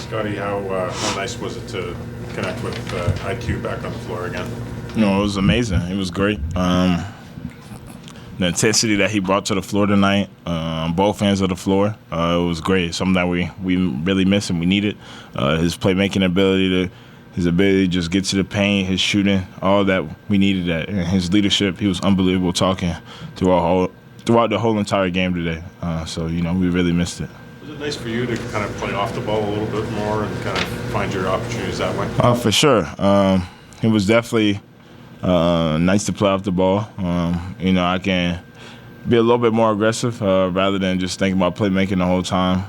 Scottie, how nice was it to connect with IQ back on the floor again? It was amazing. It was great. The intensity that he brought to the floor tonight, on both ends of the floor, it was great. Something that we really missed and we needed. His playmaking ability, his ability to just get to the paint, his shooting, all that we needed that. And his leadership, he was unbelievable talking throughout the whole entire game today. So we really missed it. Was it nice for you to kind of play off the ball a little bit more and kind of find your opportunities that way? For sure. It was definitely nice to play off the ball. I can be a little bit more aggressive rather than just thinking about playmaking the whole time.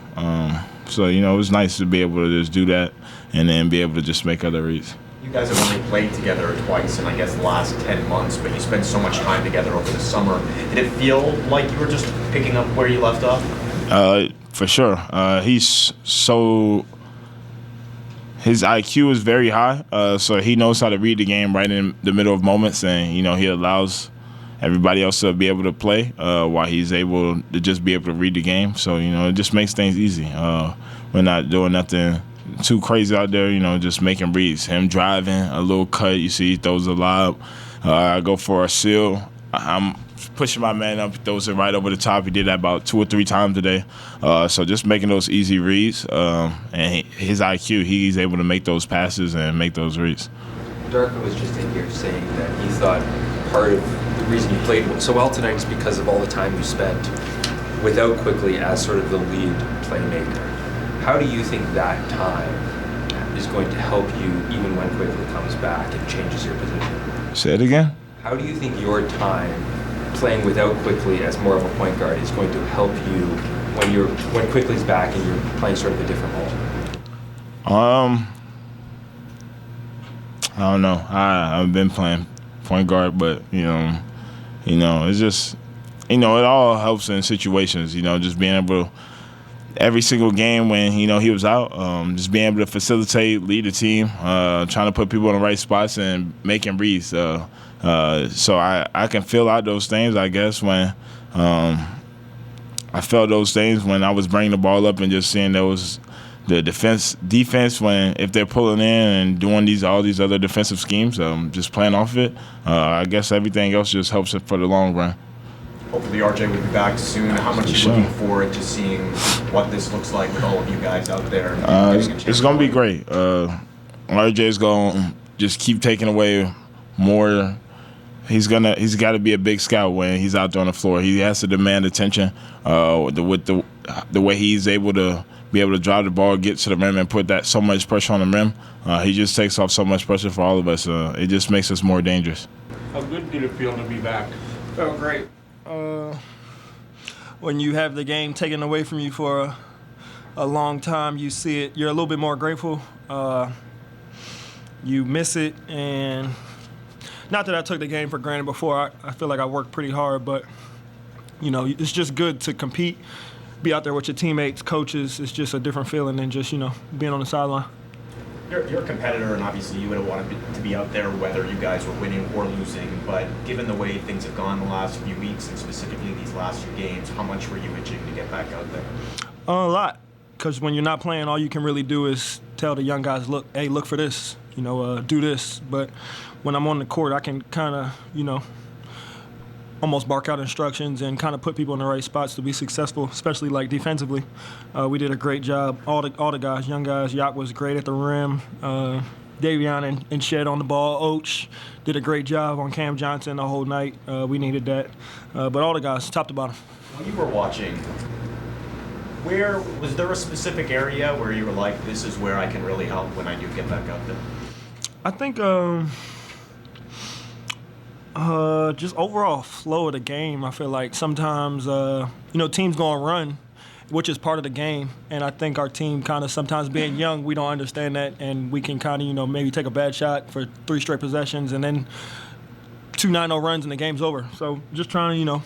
So it was nice to be able to just do that and then be able to just make other reads. You guys have only played together twice in, I guess, the last 10 months, but you spent so much time together over the summer. Did it feel like you were just picking up where you left off? For sure. His IQ is very high, so he knows how to read the game right in the middle of moments, and he allows everybody else to be able to play while he's able to just be able to read the game. So it just makes things easy. We're not doing nothing too crazy out there, just making reads. Him driving, a little cut, you see he throws a lob. I go for a seal. I'm pushing my man up, throws it right over the top. He did that about 2 or 3 times today. So just making those easy reads. And his IQ, he's able to make those passes and make those reads. Darko was just in here saying that he thought part of the reason you played so well tonight is because of all the time you spent without Quickley as sort of the lead playmaker. How do you think that time is going to help you even when Quickley comes back and changes your position? Say it again? How do you think your time playing without Quickley as more of a point guard is going to help you when Quickley's back and you're playing sort of a different role? I don't know. I've been playing point guard, but it's just it all helps in situations. Just being able to, every single game when he was out, just being able to facilitate, lead the team, trying to put people in the right spots and making reads. So I can fill out those things, I guess, when I felt those things when I was bringing the ball up and just seeing those the defense when if they're pulling in and doing all these other defensive schemes, just playing off it. I guess everything else just helps it for the long run. Hopefully RJ will be back soon. How much are you looking forward to seeing what this looks like with all of you guys out there? It's going to be great. RJ's going to just keep taking away more. He's got to be a big scout when he's out there on the floor. He has to demand attention with the way he's able to drive the ball, get to the rim, and put that so much pressure on the rim. He just takes off so much pressure for all of us. It just makes us more dangerous. How good did it feel to be back? Felt great. When you have the game taken away from you for a long time, you see it, you're a little bit more grateful. You miss it, and not that I took the game for granted before. I feel like I worked pretty hard, but it's just good to compete, be out there with your teammates, coaches. It's just a different feeling than just being on the sideline. You're a competitor, and obviously you would have wanted to be out there whether you guys were winning or losing. But given the way things have gone the last few weeks, and specifically these last few games, how much were you itching to get back out there? A lot, because when you're not playing, all you can really do is tell the young guys, look for this, do this. But when I'm on the court, I can kind of, almost bark out instructions and kind of put people in the right spots to be successful, especially like defensively. We did a great job. All the guys, young guys. Yak was great at the rim. Davion and Shed on the ball. Och did a great job on Cam Johnson the whole night. We needed that. But all the guys, top to bottom. When you were watching, was there a specific area where you were like, this is where I can really help when I do get back out there? I think just overall flow of the game. I feel like sometimes, teams go on run, which is part of the game. And I think our team kind of sometimes being young, we don't understand that. And we can kind of, maybe take a bad shot for 3 straight possessions and then 2 9-0 runs and the game's over. So just trying to,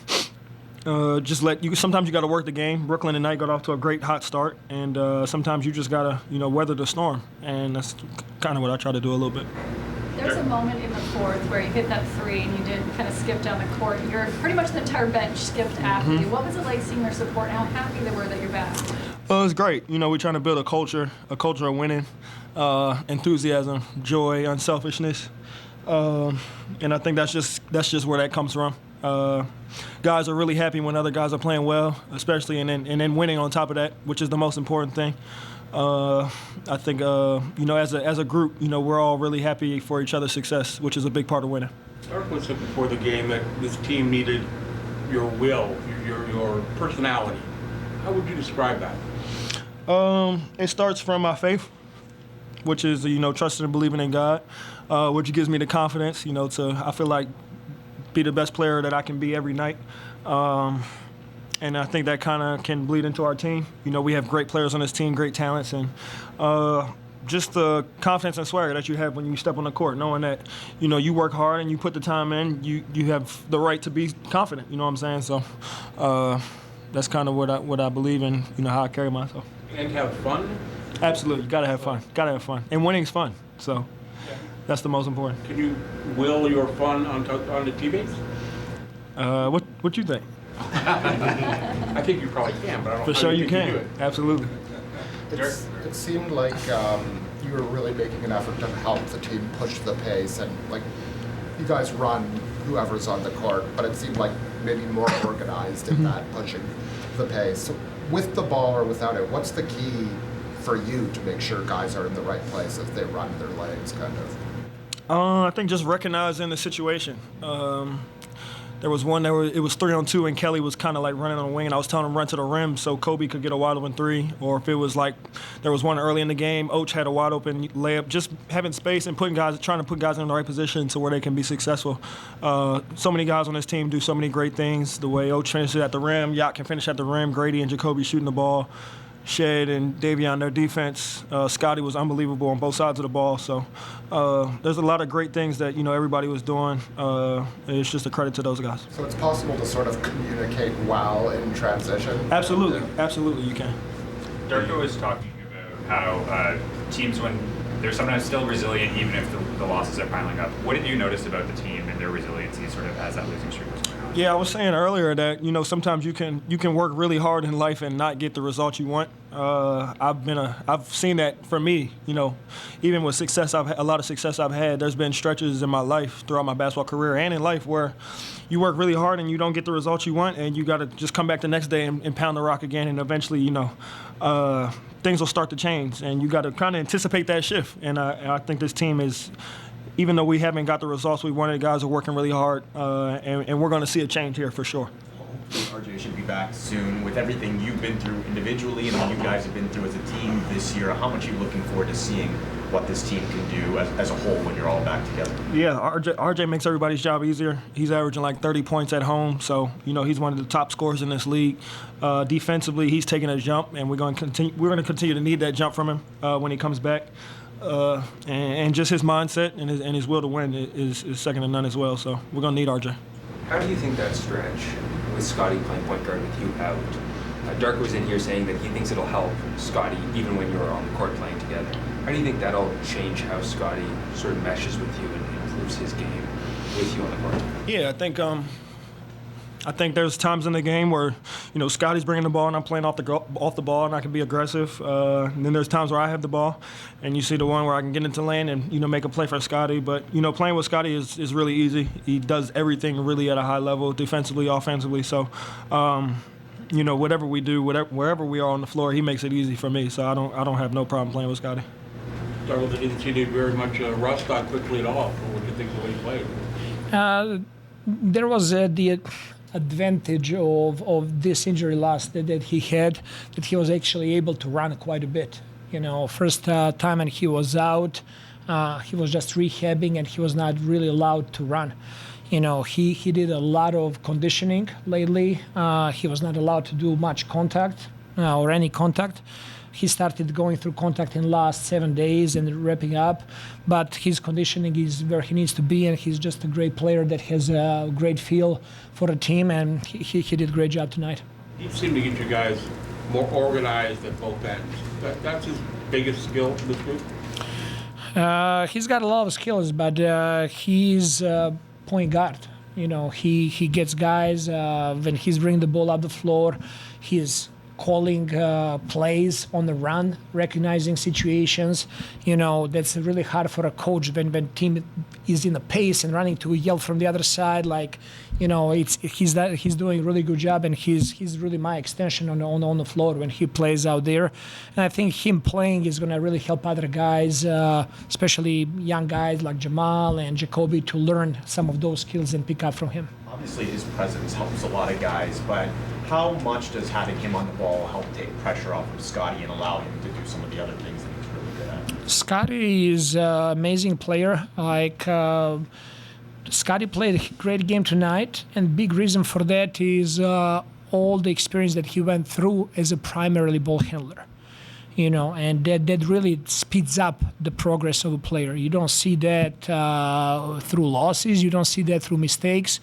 sometimes you got to work the game. Brooklyn tonight got off to a great hot start. And sometimes you just got to, weather the storm. And that's kind of what I try to do a little bit. There's a moment in the fourth where you hit that 3 and you did kind of skip down the court. Pretty much the entire bench skipped after you. What was it like seeing their support and how happy they were that you're back? It's great. We're trying to build a culture of winning, enthusiasm, joy, unselfishness, and I think that's just where that comes from. Guys are really happy when other guys are playing well, especially and then winning on top of that, which is the most important thing. I think as a group, we're all really happy for each other's success, which is a big part of winning. Darko said before the game that this team needed your will, your personality. How would you describe that? It starts from my faith, which is trusting and believing in God, which gives me the confidence, I feel like be the best player that I can be every night. And I think that kind of can bleed into our team. We have great players on this team, great talents, and just the confidence and swagger that you have when you step on the court, knowing that, you work hard and you put the time in, you have the right to be confident, you know what I'm saying? So that's kind of what I believe in, how I carry myself. And have fun? Absolutely, gotta have fun. And winning's fun, so that's the most important. Can you will your fun on the teammates? What you think? I think you probably can, but I don't know. For sure you think can. do it. Absolutely. It seemed like you were really making an effort to help the team push the pace, and like you guys run whoever's on the court, but it seemed like maybe more organized in that pushing the pace. So with the ball or without it, what's the key for you to make sure guys are in the right place as they run their lanes, kind of? I think just recognizing the situation. There was one it was 3-on-2 and Kelly was kind of like running on the wing, and I was telling him run to the rim so Kobe could get a wide open three. Or if it was like there was one early in the game, Och had a wide open layup. Just having space and trying to put guys in the right position to where they can be successful. So many guys on this team do so many great things. The way Och finishes at the rim, Yacht can finish at the rim, Grady and Jacoby shooting the ball. Shed and Davion, their defense. Scottie was unbelievable on both sides of the ball. So there's a lot of great things that everybody was doing. It's just a credit to those guys. So it's possible to sort of communicate well in transition? Absolutely, you can. Darko was talking about how teams, when they're sometimes still resilient, even if the losses are piling up. What did you notice about the team and their resiliency sort of as that losing streak was going on? Yeah, I was saying earlier that sometimes you can work really hard in life and not get the results you want. I've seen that for me. Even with a lot of success I've had. There's been stretches in my life throughout my basketball career and in life where you work really hard and you don't get the results you want, and you got to just come back the next day and pound the rock again, and eventually things will start to change, and you got to kind of anticipate that shift. And I think this team is. Even though we haven't got the results we wanted, guys are working really hard, and we're going to see a change here for sure. RJ should be back soon. With everything you've been through individually and what you guys have been through as a team this year, how much are you looking forward to seeing what this team can do as a whole when you're all back together? Yeah, RJ makes everybody's job easier. He's averaging like 30 points at home, so he's one of the top scorers in this league. Defensively, he's taking a jump, and we're going to continue to need that jump from him when he comes back. And just his mindset and his will to win is second to none as well. So we're going to need RJ. How do you think that stretch with Scottie playing point guard with you out? Darko was in here saying that he thinks it'll help Scottie even when you're on the court playing together. How do you think that'll change how Scottie sort of meshes with you and improves his game with you on the court? Yeah, I think there's times in the game where, Scottie's bringing the ball and I'm playing off the ball and I can be aggressive. And then there's times where I have the ball and you see the one where I can get into lane and, make a play for Scottie. But, playing with Scottie is really easy. He does everything really at a high level, defensively, offensively. So, whatever we do, wherever we are on the floor, he makes it easy for me. So I don't have no problem playing with Scottie. Darko didn't see very much rust on Quickley at all. What do you think of the way he played? There was the advantage of this injury last that he had, that he was actually able to run quite a bit. First time when he was out, he was just rehabbing and he was not really allowed to run. He did a lot of conditioning lately. He was not allowed to do much contact or any contact. He started going through contact in the last 7 days and wrapping up, but his conditioning is where he needs to be, and he's just a great player that has a great feel for the team, and he did a great job tonight. He seemed to get you guys more organized at both ends. That's his biggest skill in this group? He's got a lot of skills, but he's point guard. He gets guys when he's bringing the ball up the floor. He's calling plays on the run, recognizing situations. That's really hard for a coach when team is in a pace and running to yell from the other side. He's doing a really good job, and he's really my extension on the floor when he plays out there. And I think him playing is going to really help other guys, especially young guys like Jamal and Jacoby, to learn some of those skills and pick up from him. Obviously, his presence helps a lot of guys, but how much does having him on the ball help take pressure off of Scottie and allow him to do some of the other things that he's really good at? Scottie is an amazing player. Scottie played a great game tonight, and big reason for that is all the experience that he went through as a primarily ball handler. And that really speeds up the progress of a player. You don't see that through losses. You don't see that through mistakes.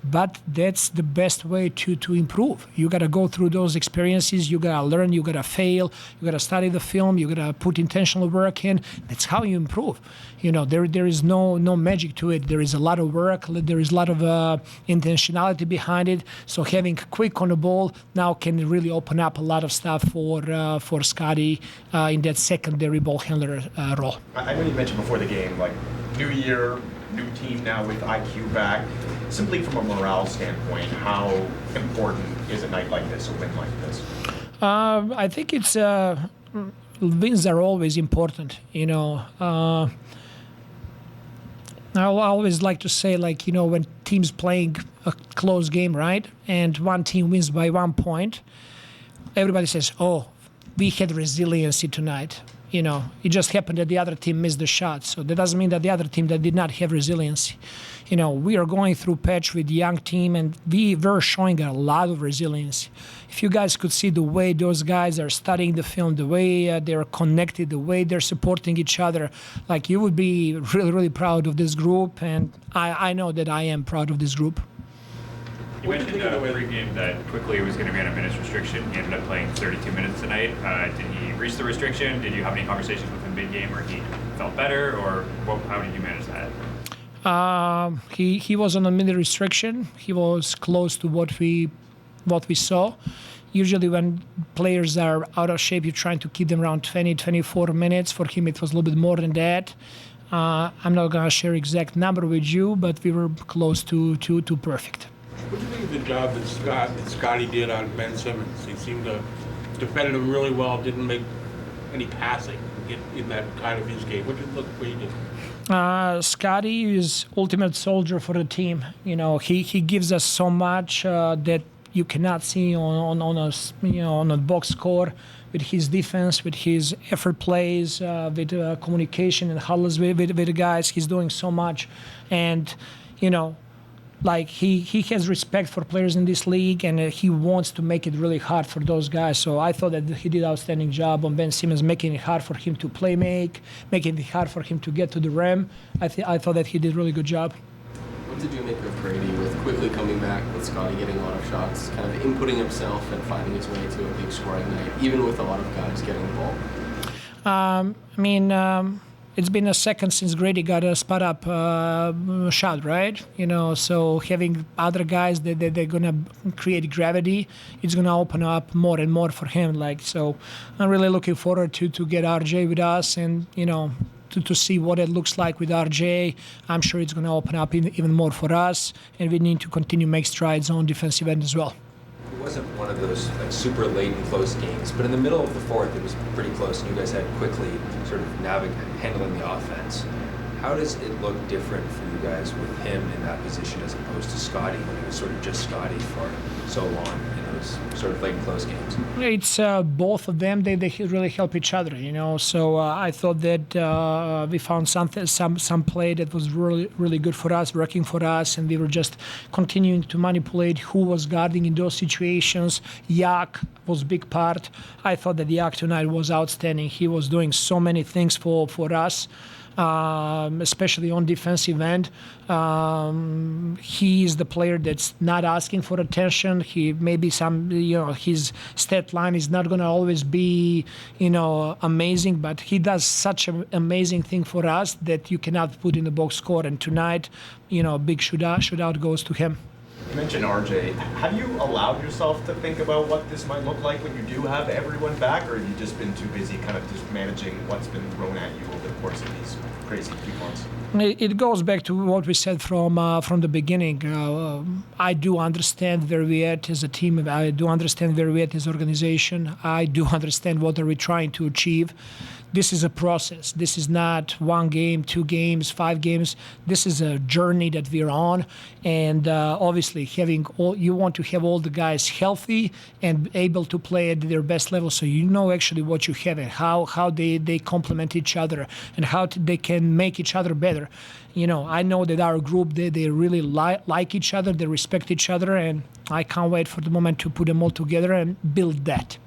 But that's the best way to improve. You got to go through those experiences. You got to learn. You got to fail. You got to study the film. You got to put intentional work in. That's how you improve. There is no magic to it. There is a lot of work. There is a lot of intentionality behind it. So having Quick on the ball now can really open up a lot of stuff for Scottie in that secondary ball handler role. I know you mentioned before the game, like new year, new team now with IQ back. Simply from a morale standpoint, how important is a night like this, a win like this? I think it's wins are always important. I always like to say, when teams playing a close game, right, and one team wins by 1 point, everybody says, "Oh, we had resiliency tonight." It just happened that the other team missed the shot. So that doesn't mean that the other team that did not have resiliency. We are going through patch with young team, and we were showing a lot of resiliency. If you guys could see the way those guys are studying the film, the way they're connected, the way they're supporting each other, you would be really, really proud of this group. And I know that I am proud of this group. You mentioned pre-game that Quickley was going to be on a minutes restriction. He ended up playing 32 minutes tonight. Did he reach the restriction? Did you have any conversations with him mid-game where he felt better, or how did you manage that? He was on a minute restriction. He was close to what we saw. Usually when players are out of shape, you're trying to keep them around 20, 24 minutes. For him, it was a little bit more than that. I'm not going to share exact number with you, but we were close to perfect. What do you think of the job that Scottie did on Ben Simmons? He seemed to defend him really well, didn't make any passing in that kind of his game. What did you look what he did? Scottie is ultimate soldier for the team. He gives us so much that you cannot see on a box score, with his defense, with his effort plays, with communication and huddles with the guys. He's doing so much, and he has respect for players in this league, and he wants to make it really hard for those guys. So I thought that he did an outstanding job on Ben Simmons, making it hard for him to making it hard for him to get to the rim. I thought that he did a really good job. What did you make of Brady with Quickley coming back, with Scottie getting a lot of shots, kind of inputting himself and finding his way to a big scoring night, even with a lot of guys getting the ball? It's been a second since Grady got a spot up shot, right? So having other guys that they're gonna create gravity, it's gonna open up more and more for him. So I'm really looking forward to get RJ with us, and to see what it looks like with RJ. I'm sure it's gonna open up even more for us, and we need to continue make strides on defensive end as well. It wasn't one of those super late and close games, but in the middle of the fourth, it was pretty close, and you guys had Quickley sort of handling the offense. How does it look different for you guys with him in that position as opposed to Scottie, when it was sort of just Scottie for so long in those sort of late and close games? It's both of them. They really help each other, So I thought that we found some play that was really, really good for us, working for us, and we were just continuing to manipulate who was guarding in those situations. Yak was a big part. I thought that Yak tonight was outstanding. He was doing so many things for us. Especially on defensive end. He is the player that's not asking for attention. He maybe his stat line is not going to always be, amazing, but he does such an amazing thing for us that you cannot put in the box score. And tonight, big shootout goes to him. You mentioned RJ. Have you allowed yourself to think about what this might look like when you do have everyone back, or have you just been too busy kind of just managing what's been thrown at you over the course of these crazy few months? It goes back to what we said from the beginning. I do understand where we're at as a team. I do understand where we're at as an organization. I do understand what are we trying to achieve. This is a process. This is not 1 game, 2 games, 5 games. This is a journey that we're on, and obviously you want to have all the guys healthy and able to play at their best level, so you know actually what you have and how they complement each other and how they can make each other better. You know, I know that our group they really like each other, they respect each other, and I can't wait for the moment to put them all together and build that.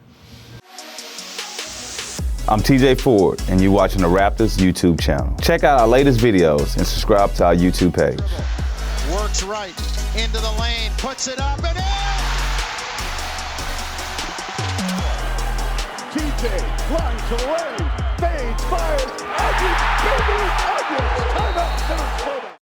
I'm TJ Ford, and you're watching the Raptors YouTube channel. Check out our latest videos and subscribe to our YouTube page. Works right into the lane, puts it up and in! TJ runs away, fades, fires,